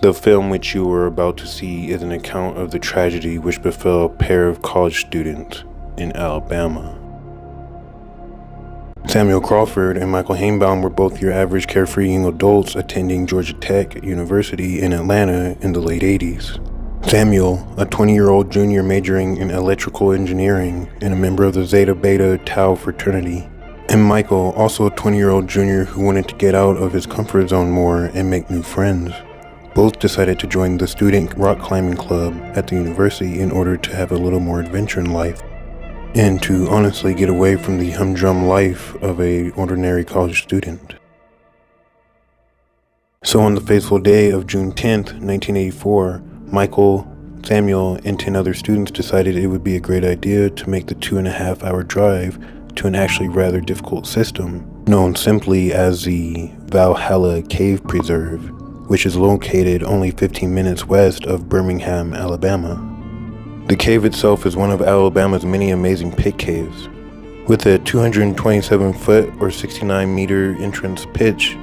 The film which you are about to see is an account of the tragedy which befell a pair of college students in Alabama. Samuel Crawford and Michael Hainbaum were both your average carefree young adults attending Georgia Tech University in Atlanta in the late 80s. Samuel, a 20-year-old junior majoring in electrical engineering and a member of the Zeta Beta Tau fraternity, and Michael, also a 20-year-old junior who wanted to get out of his comfort zone more and make new friends. Both decided to join the student rock climbing club at the university in order to have a little more adventure in life, and to honestly get away from the humdrum life of an ordinary college student. So on the fateful day of June 10th, 1984, Michael, Samuel, and 10 other students decided it would be a great idea to make the 2.5-hour drive to an actually rather difficult system, known simply as the Valhalla Cave Preserve, which is located only 15 minutes west of Birmingham, Alabama. The cave itself is one of Alabama's many amazing pit caves. With a 227-foot or 69-meter entrance pitch,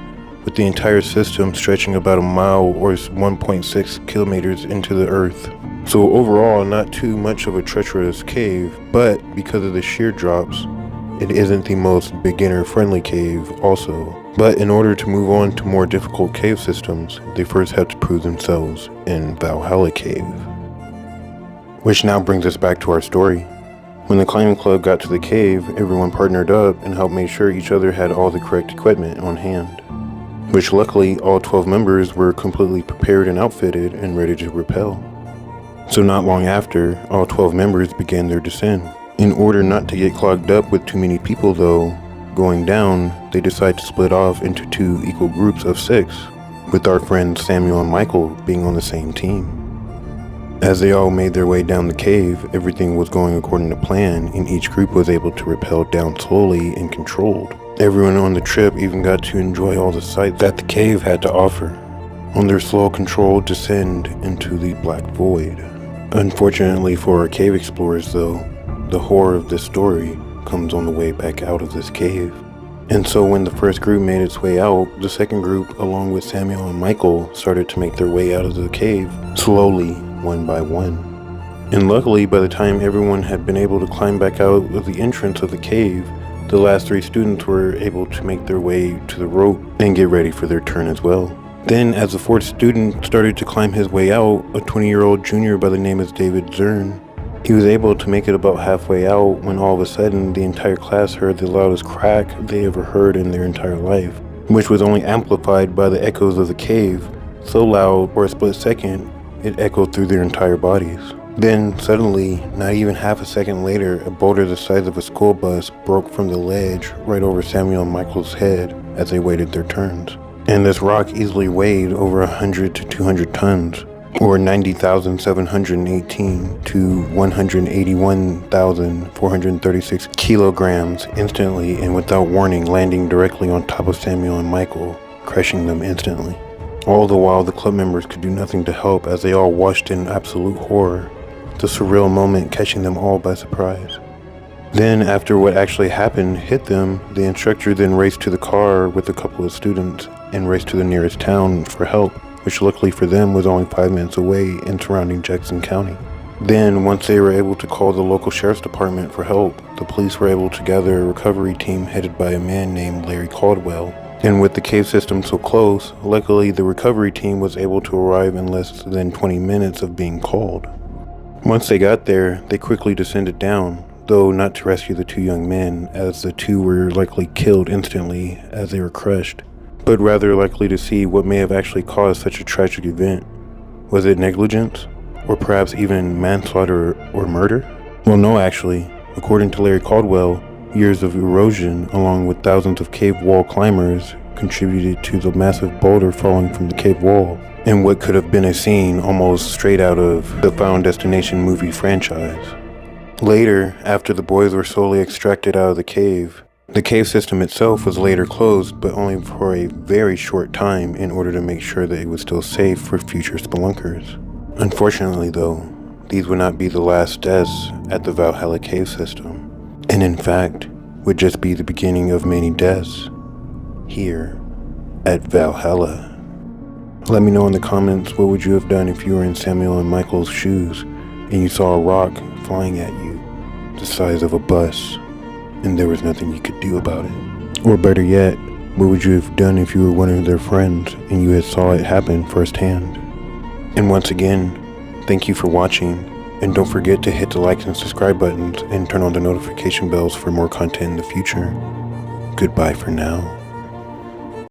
with the entire system stretching about a mile or 1.6 kilometers into the earth. So overall, not too much of a treacherous cave, but because of the sheer drops, it isn't the most beginner-friendly cave also. But in order to move on to more difficult cave systems, they first have to prove themselves in Valhalla Cave. Which now brings us back to our story. When the climbing club got to the cave, everyone partnered up and helped make sure each other had all the correct equipment on hand. Which luckily, all 12 members were completely prepared and outfitted and ready to rappel. So not long after, all 12 members began their descent. In order not to get clogged up with too many people though, going down, they decided to split off into 2 equal groups of 6, with our friends Samuel and Michael being on the same team. As they all made their way down the cave, everything was going according to plan, and each group was able to rappel down slowly and controlled. Everyone on the trip even got to enjoy all the sights that the cave had to offer, on their slow, controlled descent into the black void. Unfortunately for our cave explorers though, the horror of this story comes on the way back out of this cave. And so when the first group made its way out, the second group, along with Samuel and Michael, started to make their way out of the cave, slowly, one by one. And luckily, by the time everyone had been able to climb back out of the entrance of the cave, the last 3 students were able to make their way to the rope and get ready for their turn as well. Then, as the 4th student started to climb his way out, a 20-year-old junior by the name of David Zern, he was able to make it about halfway out when all of a sudden the entire class heard the loudest crack they ever heard in their entire life, which was only amplified by the echoes of the cave, so loud for a split second it echoed through their entire bodies. Then, suddenly, not even half a second later, a boulder the size of a school bus broke from the ledge right over Samuel and Michael's head as they waited their turns. And this rock easily weighed over 100 to 200 tons, or 90,718 to 181,436 kilograms instantly and without warning, landing directly on top of Samuel and Michael, crushing them instantly. All the while, the club members could do nothing to help as they all watched in absolute horror, the surreal moment catching them all by surprise. Then, after what actually happened hit them, the instructor then raced to the car with a couple of students and raced to the nearest town for help, which luckily for them was only 5 minutes away in surrounding Jackson County. Then, once they were able to call the local sheriff's department for help, the police were able to gather a recovery team headed by a man named Larry Caldwell. And with the cave system so close, luckily the recovery team was able to arrive in less than 20 minutes of being called. Once they got there, they quickly descended down, though not to rescue the 2 young men, as the 2 were likely killed instantly as they were crushed, but rather likely to see what may have actually caused such a tragic event. Was it negligence? Or perhaps even manslaughter or murder? Well, no, actually. According to Larry Caldwell, years of erosion, along with thousands of cave wall climbers, contributed to the massive boulder falling from the cave wall, in what could have been a scene almost straight out of the Final Destination movie franchise. Later, after the boys were slowly extracted out of the cave system itself was later closed, but only for a very short time in order to make sure that it was still safe for future spelunkers. Unfortunately though, these would not be the last deaths at the Valhalla Cave system, and in fact, would just be the beginning of many deaths here at Valhalla. Let me know in the comments, what would you have done if you were in Samuel and Michael's shoes and you saw a rock flying at you the size of a bus and there was nothing you could do about it? Or better yet, what would you have done if you were one of their friends and you had saw it happen firsthand? And once again, thank you for watching, and don't forget to hit the like and subscribe buttons and turn on the notification bells for more content in the future. Goodbye for now.